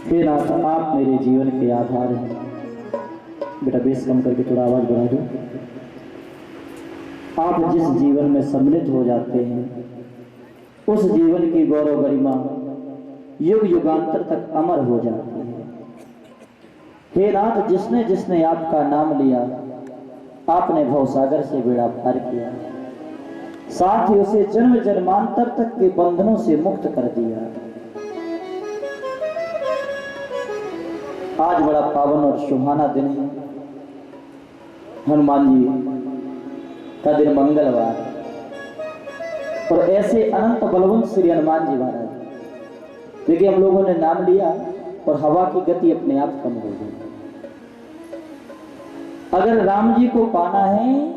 हे नाथ, आप मेरे जीवन के आधार हैं। बेटा बेस कम करके थोड़ा आवाज बढ़ा दो। आप जिस जीवन में सम्मिलित हो जाते हैं उस जीवन की गौरव गरिमा युग युगांतर तक अमर हो जाती है। हे नाथ, जिसने जिसने आपका नाम लिया आपने भवसागर से बेड़ा पार किया, साथ ही उसे जन्म जन्मांतर तक के बंधनों से मुक्त कर दिया। आज बड़ा पावन और सुहाना दिन है, हनुमान जी का दिन, मंगलवार, और ऐसे अनंत बलवंत श्री हनुमान जी महाराज, देखिए हम लोगों ने नाम लिया और हवा की गति अपने आप कम हो गई। अगर राम जी को पाना है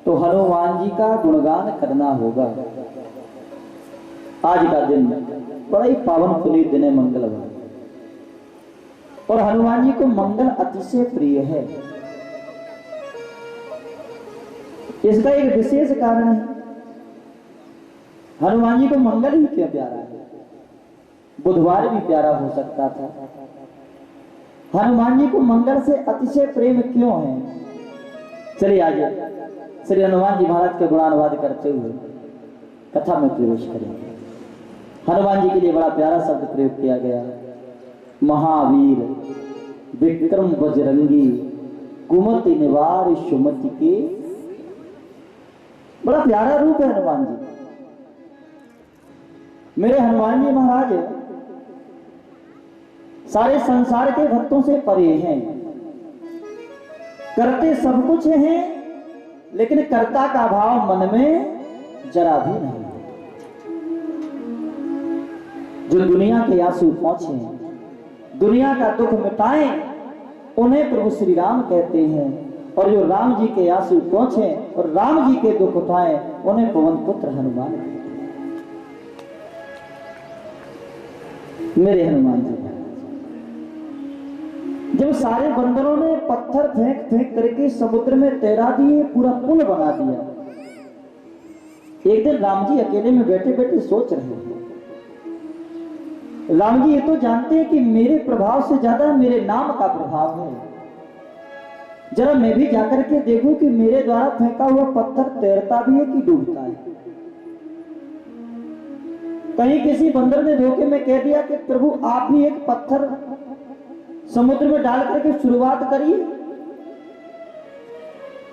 तो हनुमान जी का गुणगान करना होगा। आज का दिन बड़ा ही पावन पुनीत दिन है, मंगलवार, और हनुमान जी को मंगल अतिशय प्रिय है। इसका एक विशेष कारण है। हनुमान जी को मंगल ही क्यों प्यारा है? बुधवार भी प्यारा हो सकता था। हनुमान जी को मंगल से अतिशय प्रेम क्यों है? चलिए आज श्री हनुमान जी महाराज के गुणानुवाद करते हुए कथा में प्रवेश करेंगे। हनुमान जी के लिए बड़ा प्यारा शब्द प्रयोग किया गया, महावीर विक्रम बजरंगी कुमति निवार सुमति के। बड़ा प्यारा रूप है हनुमान जी। मेरे हनुमान जी महाराज सारे संसार के भक्तों से परे हैं, करते सब कुछ हैं, लेकिन कर्ता का भाव मन में जरा भी नहीं। जो दुनिया के आंसू पहुंचे, दुनिया का दुख मिटाएं, उन्हें प्रभु श्री राम कहते हैं, और जो राम जी के आंसू पहुंचे और राम जी के दुख उठाएं, उन्हें पवन पुत्र हनुमान कहते हैं। मेरे हनुमान जी जब सारे बंदरों ने पत्थर फेंक फेंक करके समुद्र में तैरा दिए, पूरा पुल बना दिया, एक दिन राम जी अकेले में बैठे बैठे सोच रहे हैं। राम जी ये तो जानते हैं कि मेरे प्रभाव से ज्यादा मेरे नाम का प्रभाव है, जरा मैं भी जाकर के देखूं कि मेरे द्वारा फेंका हुआ पत्थर तैरता भी है कि डूबता है। कहीं किसी बंदर ने धोखे में कह दिया कि प्रभु आप भी एक पत्थर समुद्र में डाल करके शुरुआत करिए,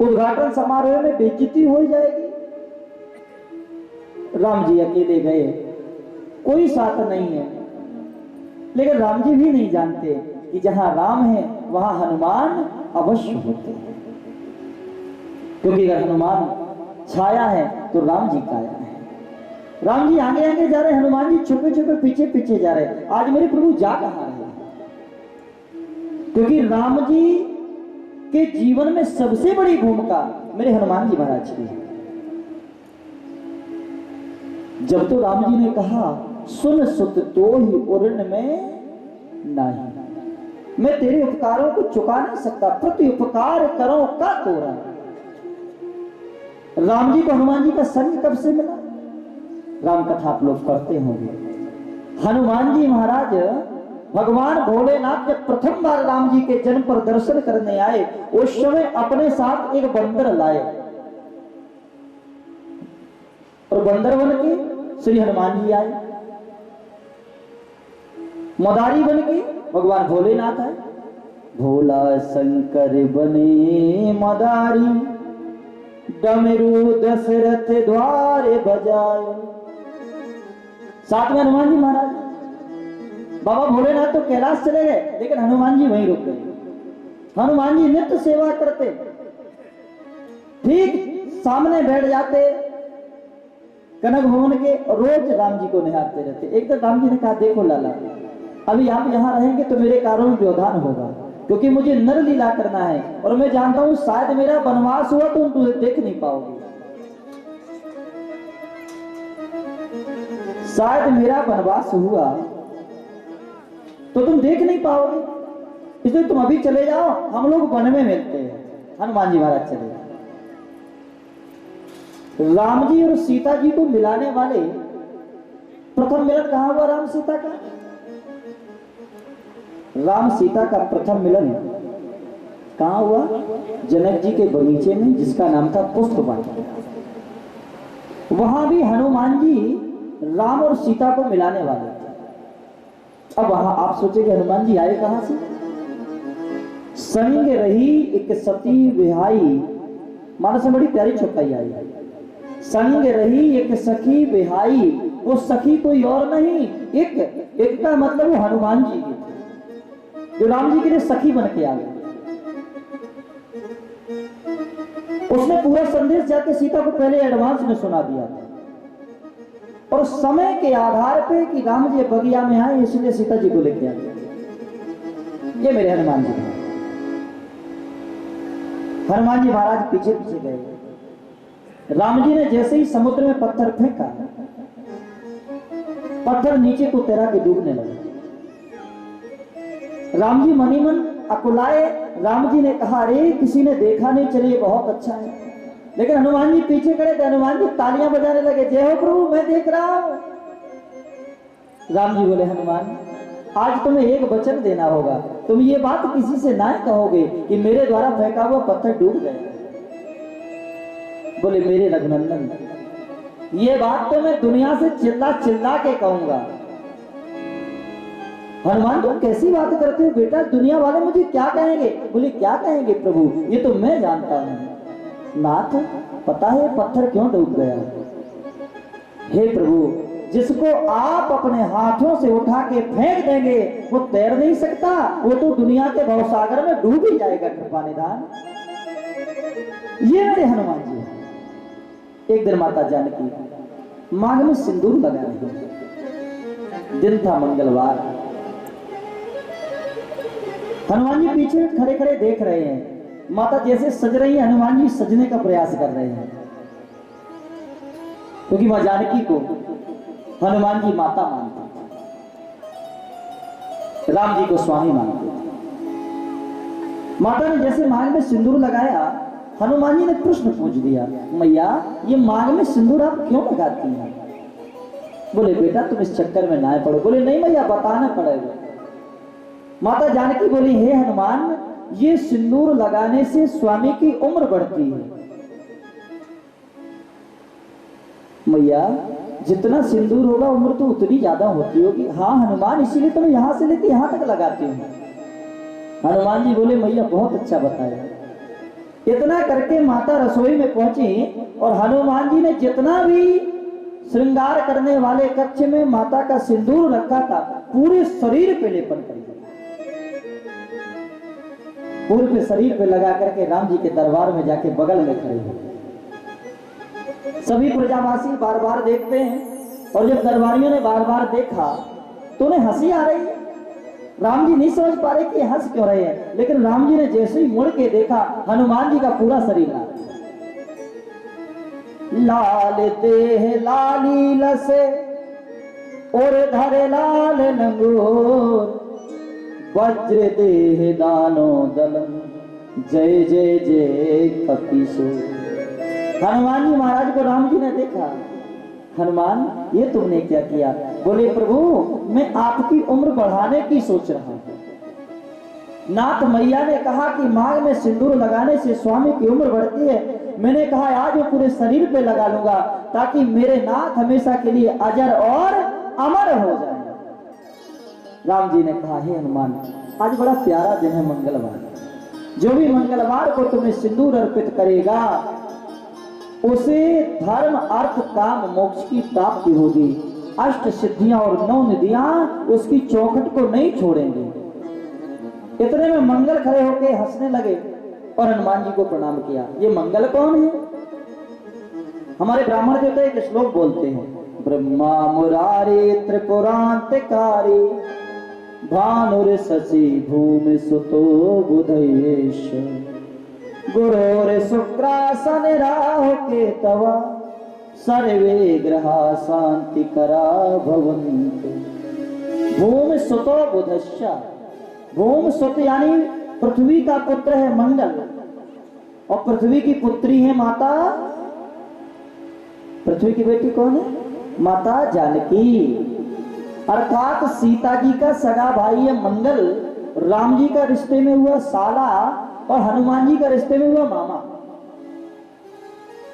उद्घाटन समारोह में बेइज्जती हो जाएगी। राम जी अकेले गए, कोई साथ नहीं है, लेकिन राम जी भी नहीं जानते कि जहां राम है वहां हनुमान अवश्य होते हैं, क्योंकि अगर हनुमान छाया है तो राम जी काया है। राम जी आगे आगे जा रहे, हनुमान जी छुपे छुपे पीछे पीछे जा रहे। आज मेरे प्रभु जा कहां रहे? क्योंकि राम जी के जीवन में सबसे बड़ी भूमिका मेरे हनुमान जी महाराज की है। जब तो राम जी ने कहा सुन सुत तो ही उरण में नहीं, मैं तेरे उपकारों को चुका नहीं सकता, प्रति उपकार करो का तोरा। राम जी को हनुमान जी का संग कब से मिला? राम कथा आप लोग पढ़ते होंगे। हनुमान जी महाराज भगवान भोलेनाथ जब प्रथम बार राम जी के जन्म पर दर्शन करने आए, उस समय अपने साथ एक बंदर लाए, और बंदर बन के श्री हनुमान जी आए, मदारी बन के भगवान भोलेनाथ आए। भोला शंकर बने मदारी, डमरू दशरथ द्वारे बजाए। साथ में हनुमान जी महाराज। बाबा भोलेनाथ तो कैलाश चले गए, लेकिन हनुमान जी वहीं रुक गए। हनुमान जी नित्य सेवा करते, ठीक सामने बैठ जाते कनक भवन के, रोज राम जी को निहारते रहते। एक दिन राम जी ने कहा देखो लाला, अभी आप यहाँ रहेंगे तो मेरे कार्यों में व्यवधान होगा, क्योंकि मुझे नर लीला करना है, और मैं जानता हूं शायद मेरा वनवास हुआ तो तुम देख नहीं पाओगे, शायद मेरा वनवास हुआ तो तुम देख नहीं पाओगे, इसलिए तुम अभी चले जाओ, हम लोग वन में मिलते हैं। हनुमान जी महाराज चले गए। राम जी और सीता जी को मिलाने वाले प्रथम मिलन कहां हुआ? राम सीता का राम सीता का प्रथम मिलन कहाँ हुआ? जनक जी के बगीचे में, जिसका नाम था पुष्प वन। वहां भी हनुमान जी राम और सीता को मिलाने वाले थे। अब वहां आप सोचेंगे हनुमान जी आए कहां से? संग रही एक सती विहाई, मानो से बड़ी प्यारी चौपाई आई है। संग रही एक सखी विहाई, वो सखी कोई और नहीं, एक का मतलब वो हनुमान जी की, जो राम जी के लिए सखी बन के आ गए। उसने पूरा संदेश जाके सीता को पहले एडवांस में सुना दिया था, और समय के आधार पे कि राम जी बगिया में आए, इसलिए सीता जी को लेके आ गए। ये मेरे हनुमान जी हैं। हनुमान जी महाराज पीछे पीछे गए। राम जी ने जैसे ही समुद्र में पत्थर फेंका, पत्थर नीचे को तैरा के डूबने लगे। राम जी मनी मन अकुलाए। राम जी ने कहा, अरे किसी ने देखा नहीं, चलिए बहुत अच्छा है। लेकिन हनुमान जी पीछे खड़े थे। हनुमान जी तालियां बजाने लगे, जय हो प्रभु, मैं देख रहा हूं। राम जी बोले, हनुमान आज तुम्हें एक वचन देना होगा, तुम ये बात किसी से ना कहोगे कि मेरे द्वारा फेंका हुआ पत्थर डूब गया। बोले, मेरे रघुनंदन, ये बात तो मैं दुनिया से चिल्ला चिल्ला के कहूंगा। हनुमान तुम कैसी बात करते हो बेटा, दुनिया वाले मुझे क्या कहेंगे? बोले, क्या कहेंगे प्रभु, ये तो मैं जानता हूं। नाथ, पता है पत्थर क्यों डूब गया? हे प्रभु, जिसको आप अपने हाथों से उठा के फेंक देंगे वो तैर नहीं सकता, वो तो दुनिया के भवसागर में डूब ही जाएगा। कृपा निधान। ये मेरे हनुमान जी हैं। एक दिन माता जानकी मांग में सिंदूर लगा रही। दिन था मंगलवार। हनुमान जी पीछे खड़े खड़े देख रहे हैं। माता जैसे सज रही है, हनुमान जी सजने का प्रयास कर रहे हैं, क्योंकि मां जानकी को हनुमान जी माता मानते, राम जी को स्वामी मानते। माता ने जैसे मांग में सिंदूर लगाया, हनुमान जी ने प्रश्न पूछ दिया, मैया ये मांग में सिंदूर आप क्यों लगाती हैं? बोले, बेटा तुम इस चक्कर में ना पड़ो। बोले, नहीं मैया, बताना पड़ेगा। माता जानकी बोली, हे हनुमान, ये सिंदूर लगाने से स्वामी की उम्र बढ़ती है। मैया जितना सिंदूर होगा उम्र तो उतनी ज्यादा होती होगी। हाँ हनुमान, इसीलिए तो मैं यहां से लेके यहां तक लगाती हूँ। हनुमान जी बोले, मैया बहुत अच्छा बताया। इतना करके माता रसोई में पहुंची और हनुमान जी ने जितना भी श्रृंगार करने वाले कक्ष में माता का सिंदूर रखा था, पूरे शरीर पे लेपन कर दिया। पूरे पे शरीर पे लगा करके राम जी के दरबार में जाके बगल में खड़े हो। सभी प्रजावासी बार बार देखते हैं, और जब दरबारियों ने बार बार देखा तो उन्हें हंसी आ रही है। राम जी नहीं समझ पा रहे कि हंस क्यों रहे हैं, लेकिन राम जी ने जैसे ही मुड़ के देखा, हनुमान जी का पूरा शरीर लाल देह लाली लसे और धरे लाल लंगोर, वज्र देह दानो दलन, जय जय जय कपीसो। हनुमान जी महाराज को राम जी ने देखा, हनुमान ये तुमने क्या किया? बोले, प्रभु मैं आपकी उम्र बढ़ाने की सोच रहा हूं। नाथ मैया ने कहा कि मांग में सिंदूर लगाने से स्वामी की उम्र बढ़ती है। मैंने कहा आज वो पूरे शरीर पे लगा लूंगा, ताकि मेरे नाथ हमेशा के लिए अजर और अमर हो जाए। राम जी ने कहा, हे हनुमान, आज बड़ा प्यारा दिन है, मंगलवार। जो भी मंगलवार को तुम्हें सिंदूर अर्पित करेगा, उसे धर्म अर्थ काम मोक्ष की प्राप्ति होगी। अष्ट सिद्धियां और 9 निधियां उसकी चौखट को नहीं छोड़ेंगे। इतने में मंगल खड़े होके हंसने लगे और हनुमान जी को प्रणाम किया। ये मंगल कौन है? हमारे ब्राह्मण जो एक श्लोक बोलते हैं, ब्रह्मा मुरारी त्रिपुरांतकारी भानुर शशि भूमि सुतो बुधेश, गुरोर शुक्रासन राहु केतवा, सर्वे ग्रहा शांति करा भवन्तु। भूमि सुतो बुधश्च, भूमि सुत यानी पृथ्वी का पुत्र है मंगल, और पृथ्वी की पुत्री है माता। पृथ्वी की बेटी कौन है? माता जानकी, अर्थात सीता जी का सगा भाई है मंगल, राम जी का रिश्ते में हुआ साला और हनुमान जी का रिश्ते में हुआ मामा।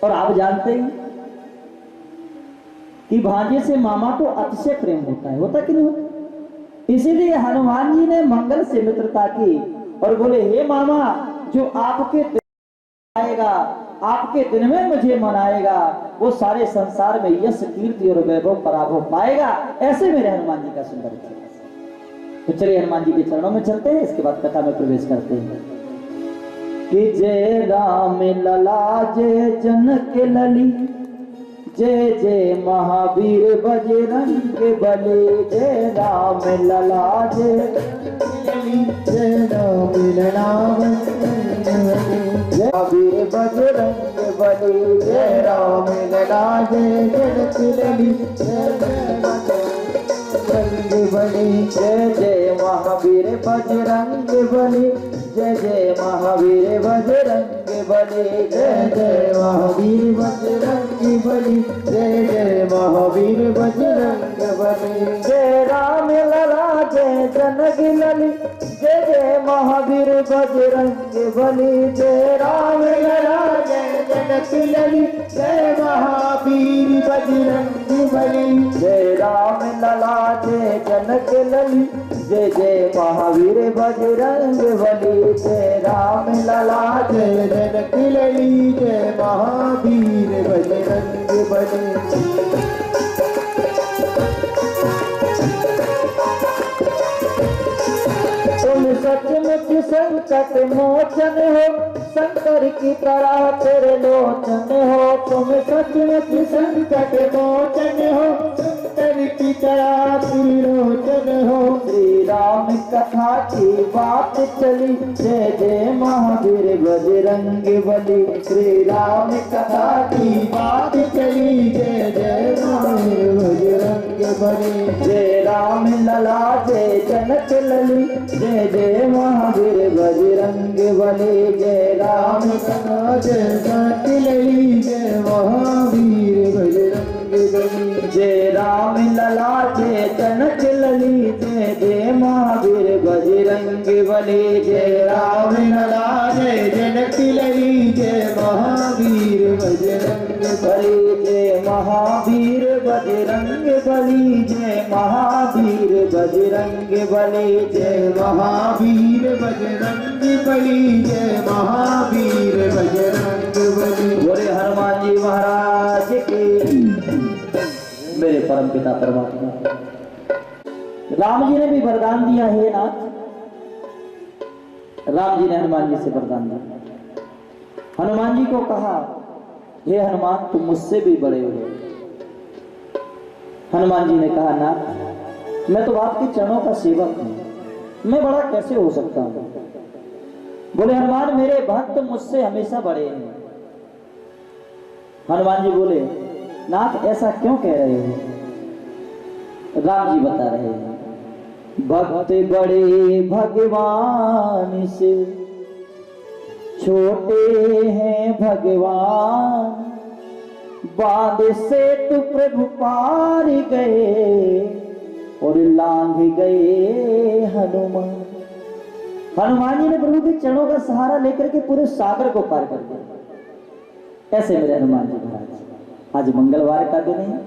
और आप जानते हैं कि भांजे से मामा को अतिशय प्रेम होता कि नहीं होता। इसीलिए हनुमान जी ने मंगल से मित्रता की और बोले, हे मामा, जो आपके दिन आएगा, आपके दिन में मुझे मनाएगा, वो सारे संसार में यश कीर्ति और वैभव पराभव पाएगा। ऐसे मेरे हनुमान जी का सुंदर इतिहास। तो चलिए हनुमान जी के चरणों में चलते हैं, इसके बाद कथा में प्रवेश करते हैं। कि जय राम लला जय जनक लली, जय जय महावीर बजरंग बली। जय राम लला जय लली, जय राम लला जय महावीर बजरंग बली। जय राम लला जय जनक लली, जय बली। जय जय महावीर बजरंग बली, जय जय महावीर बजरंग बली। जय जय महावीर बजरंग बली, जय जय महावीर बजरंग बली। जय राम लला जय जनक लली, जय जय महावीर बजरंग बली। जय राम लला जय जनक लली, जय महावीर बजरंग बली। जय राम लला जय जनक लली, जय जय महावीर बजरंग बली। जय राम लला जय जनक लली, जय महावीर बजरंग बली। तुम सचमुच संकट मोचन हो, शंकर की तरह तेरे लोचन हो। तुम सचमुच संकट मोचन हो, शंकर की तरह त्रिलोचन हो। श्री राम कथा की बात चली, जय जय महावीर बजरंग बली। श्री राम कथा की बात चली, जय जय महावीर बजरंग बली। जय राम लला जय जनक लली, जय जय महावीर बजरंग बली। जय राम लला जय जनक लली, जय महावीर बजरंग बली। जय राम लला जय जनक लली, जय जय महावीर बजरंग बली। जय राम लला जय जनक लली, जय महावीर बजरंग बली। जय महावीर बजरंग बली, जय महावीर बजरंग बली। जय महावीर बजरंग बली, जय महावीर बजरंग बली। बोले हनुमान जी महाराज की। मेरे परम पिता परमात्मा राम जी ने भी वरदान दिया है नाथ। राम जी ने हनुमान जी से वरदान दिया। हनुमान जी को कहा, हे हनुमान, तुम मुझसे भी बड़े हो। हनुमान जी ने कहा, नाथ, मैं तो आपके चरणों का सेवक हूं, मैं बड़ा कैसे हो सकता हूं। बोले हनुमान, मेरे भक्त मुझसे हमेशा बड़े हैं। हनुमान जी बोले, नाथ, ऐसा क्यों कह रहे हो। राम जी बता रहे हैं, भक्त बड़े भगवान से, छोटे हैं भगवान। बांध से तू प्रभु पार गए और लांघ गए हनुमान। हनुमान जी ने प्रभु के चरणों का सहारा लेकर के पूरे सागर को पार कर दिया। ऐसे मेरे हनुमान जी महाराज, आज मंगलवार का दिन है,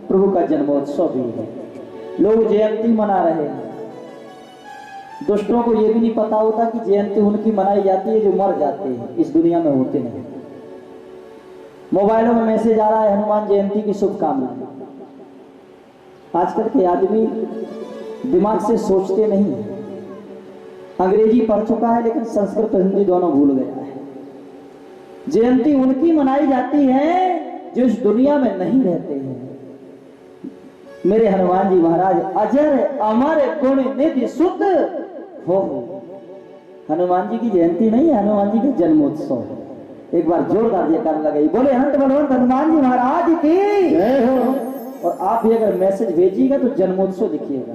प्रभु का जन्मोत्सव भी है, लोग जयंती मना रहे हैं। दुष्टों को यह भी नहीं पता होता कि जयंती उनकी मनाई जाती है जो मर जाते हैं, इस दुनिया में होते नहीं। मोबाइलों में मैसेज आ रहा है, हनुमान जयंती की शुभकामनाएं। आजकल के आदमी दिमाग से सोचते नहीं, अंग्रेजी पढ़ चुका है लेकिन संस्कृत और हिंदी दोनों भूल गया है। जयंती उनकी मनाई जाती है जो इस दुनिया में नहीं रहते हैं। मेरे हनुमान जी महाराज अजर अमर गुण निधि शुद्ध हो। हनुमान जी की जयंती नहीं है, हनुमान जी के जन्मोत्सव। एक बार जोरदार जयकार लगाई, बोले हंत बलवंत हनुमान जी महाराज की जय हो। और आप भी अगर मैसेज भेजिएगा तो जन्मोत्सव दिखिएगा,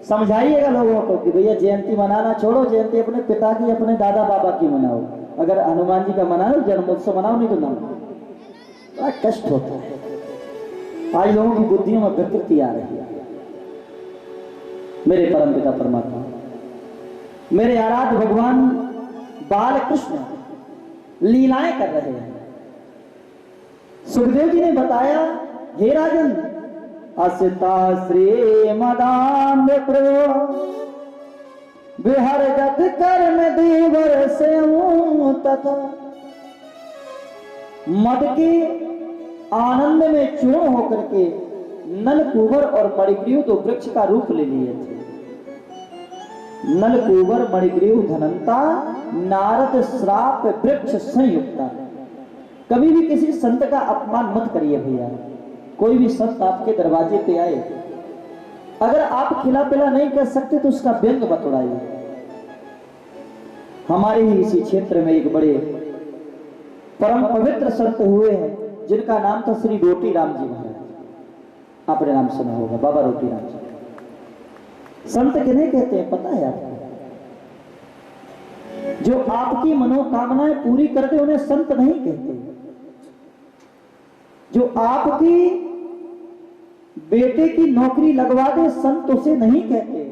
समझाइएगा लोगों को कि भैया जयंती मनाना छोड़ो, जयंती अपने पिता की, अपने दादा बाबा की मनाओ। अगर हनुमान जी का मनाओ, जन्मोत्सव मनाओ, नहीं तो ना। बड़ा कष्ट होता है, आज लोगों की बुद्धियों में विकृति आ रही है। मेरे परम पिता परमात्मा मेरे आराध्य भगवान बाल कृष्ण लीलाएं कर रहे हैं। सुखदेव जी ने बताया, हे राजन, अस्ता श्री मदान प्रभु बिहार गत कर्म देवर से तथा मद के आनंद में चूर्ण होकर के नलकूबर और मणिग्रीव तो वृक्ष का रूप ले लिए थे। नलकूबर मणिग्रीव धनंता नारद श्राप वृक्ष संयुक्ता। कभी भी किसी संत का अपमान मत करिए भैया। कोई भी संत आपके दरवाजे पे आए, अगर आप खिला पिला नहीं कर सकते तो उसका व्यंग मत उड़ाइए। हमारे ही इसी क्षेत्र में एक बड़े परम पवित्र संत हुए हैं जिनका नाम था श्री रोटी राम जी महाराज। आपने नाम सुना होगा, बाबा रोटी राम जी। संत किन्हें कहते हैं पता है आपको? जो आपकी मनोकामनाएं पूरी करते उन्हें संत नहीं कहते। जो आपकी बेटे की नौकरी लगवा दे संत उसे नहीं कहते।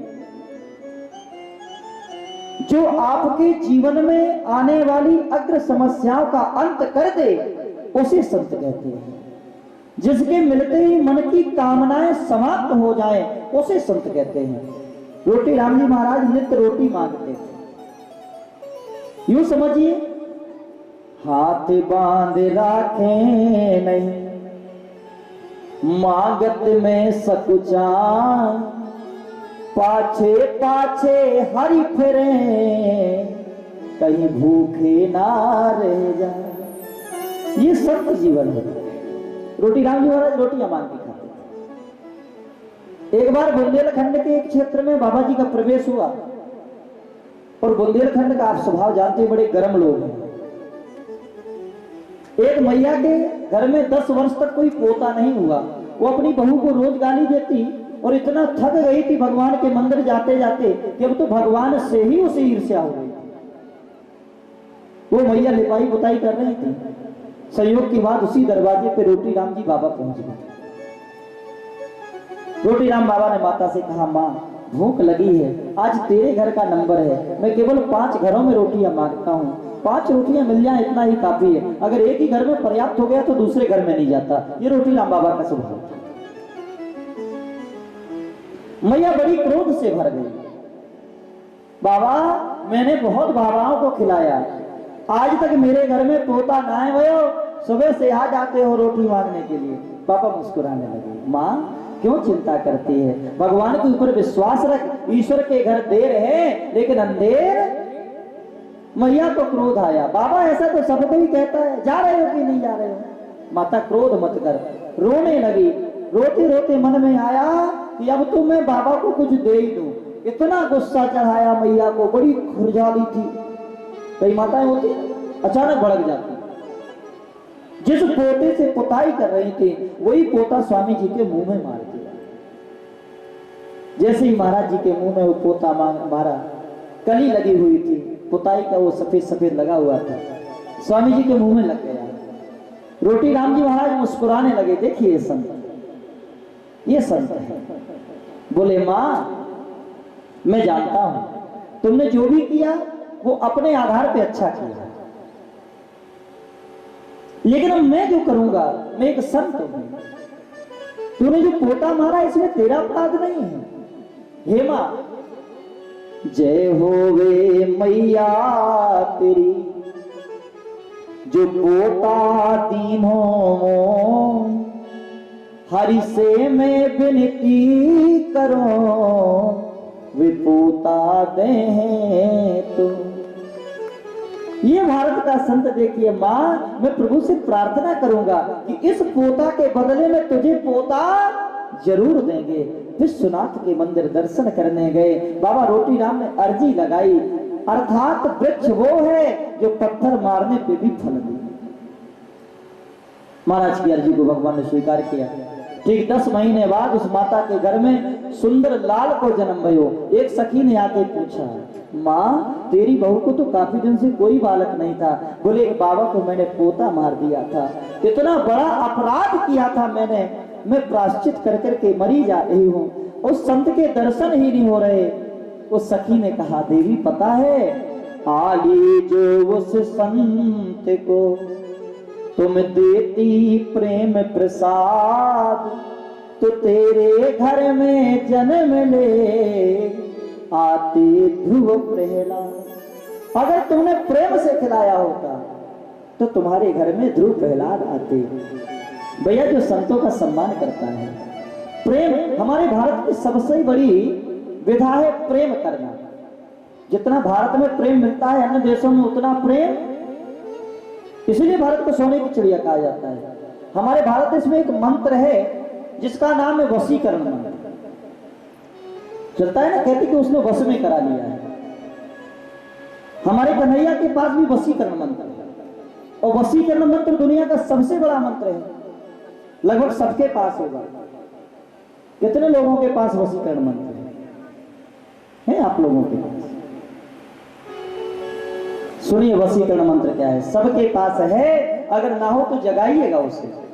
जो आपके जीवन में आने वाली अग्र समस्याओं का अंत कर दे उसे संत कहते हैं। जिसके मिलते ही मन की कामनाएं समाप्त हो जाएं उसे संत कहते हैं। रोटी राम जी महाराज नित्य रोटी मांगते थे। यूं समझिए, हाथ बांध राखे नहीं मांगत में सकुचा, पाछे पाछे हरि फिरे कहीं भूखे ना रह जाए। ये सत्य जीवन है। रोटी राम जी महाराज रोटियां मांग के खाते थे। एक बार बुंदेलखंड के एक क्षेत्र में बाबा जी का प्रवेश हुआ, और बुंदेलखंड का आप स्वभाव जानते हैं, बड़े गर्म लोग हैं। एक मैया के घर में 10 वर्ष तक कोई पोता नहीं हुआ। वो अपनी बहू को रोज गाली देती और इतना थक गई थी भगवान के मंदिर जाते जाते कि अब तो भगवान से ही उसे ईर्ष्या हो गई। वो मैया लिपाई पुताई कर रही थी। संयोग की बात, उसी दरवाजे पे रोटी राम जी बाबा पहुंच गए। रोटी राम बाबा ने माता से कहा, माँ भूख लगी है, आज तेरे घर का नंबर है, मैं केवल 5 घरों में रोटियां मांगता हूँ। 5 रोटियां मिल जाए इतना ही काफी है। अगर एक ही घर में पर्याप्त हो गया तो दूसरे घर में नहीं जाता। ये रोटी राम बाबा का स्वभाव। मैया बड़ी क्रोध से भर गई। बाबा, मैंने बहुत बाबाओं को खिलाया, आज तक मेरे घर में पोता ना है भयो, सुबह से आ जाते हो रोटी मांगने के लिए। पापा मुस्कुराने लगे। माँ क्यों चिंता करती है, भगवान के ऊपर विश्वास रख। ईश्वर के घर देर है लेकिन अंधेर। मैया को क्रोध आया। बाबा ऐसा तो सबको ही कहता है, जा रहे हो कि नहीं जा रहे हो? माता क्रोध मत कर। रोने लगी। रोते रोते मन में आया कि अब तो मैं बाबा को कुछ दे ही दूं। इतना गुस्सा चढ़ाया मैया को, बड़ी खुरजाली थी। कई माताएं होती अचानक भड़क जाती। जिस पोते से पुताई कर रही थी वही पोता स्वामी जी के मुंह में मार दिया। जैसे ही महाराज जी के मुंह में वो पोता मारा, कली लगी हुई थी, पुताई का वो सफेद सफेद लगा हुआ था, स्वामी जी के मुंह में लग गया। रोटी राम जी महाराज मुस्कुराने लगे। देखिए ये संत है। बोले, माँ मैं जानता हूं तुमने जो भी किया वो अपने आधार पे अच्छा किया, लेकिन अब मैं जो करूंगा, मैं एक संत हूं। तूने जो पोता मारा इसमें तेरा अपराध नहीं है। हे मां, जय होवे मैया तेरी, जो पोता दीनों हरि से मैं विनती करो, वे पोता दे तो। ये भारत का संत देखिए, मां मैं प्रभु से प्रार्थना करूंगा कि इस पोता के बदले में तुझे पोता जरूर देंगे। विश्वनाथ के मंदिर दर्शन करने गए। बाबा रोटी राम ने अर्जी लगाई, अर्थात वृक्ष वो है जो पत्थर मारने पे भी फल दे। महाराज की अर्जी को भगवान ने स्वीकार किया। ठीक 10 महीने बाद उस माता के घर में सुंदर लाल को जन्म भयो। एक सखी ने आके पूछा, माँ तेरी बहू को तो काफी दिन से कोई बालक नहीं था। बोले, एक बाबा को मैंने पोता मार दिया था, इतना बड़ा अपराध किया था मैंने, मैं प्रायश्चित कर करके मरी जा रही हूँ। उस संत के दर्शन ही नहीं हो रहे। उस सखी ने कहा, देवी पता है, आली जो उस संत को तुम देती प्रेम प्रसाद, तो तेरे घर में जन्म ले आते ध्रुव प्रहलाद। अगर तुमने प्रेम से खिलाया होता तो तुम्हारे घर में ध्रुव प्रहलाद आते। भैया, जो संतों का सम्मान करता है, प्रेम हमारे भारत की सबसे बड़ी विधा है प्रेम करना। जितना भारत में प्रेम मिलता है अन्य देशों में उतना प्रेम, इसलिए भारत को सोने की चिड़िया कहा जाता है। हमारे भारत देश में एक मंत्र है जिसका नाम है वशीकरण मंत्र। चलता है ना, कहते कि उसने वश में करा लिया है। हमारे कन्हैया के पास भी वशीकरण मंत्र है, और वशीकरण मंत्र दुनिया का सबसे बड़ा मंत्र है, लगभग सबके पास होगा। कितने लोगों के पास वशीकरण मंत्र है आप लोगों के पास? सुनिए वशीकरण मंत्र क्या है। सबके पास है, अगर ना हो तो जगाइएगा उसे।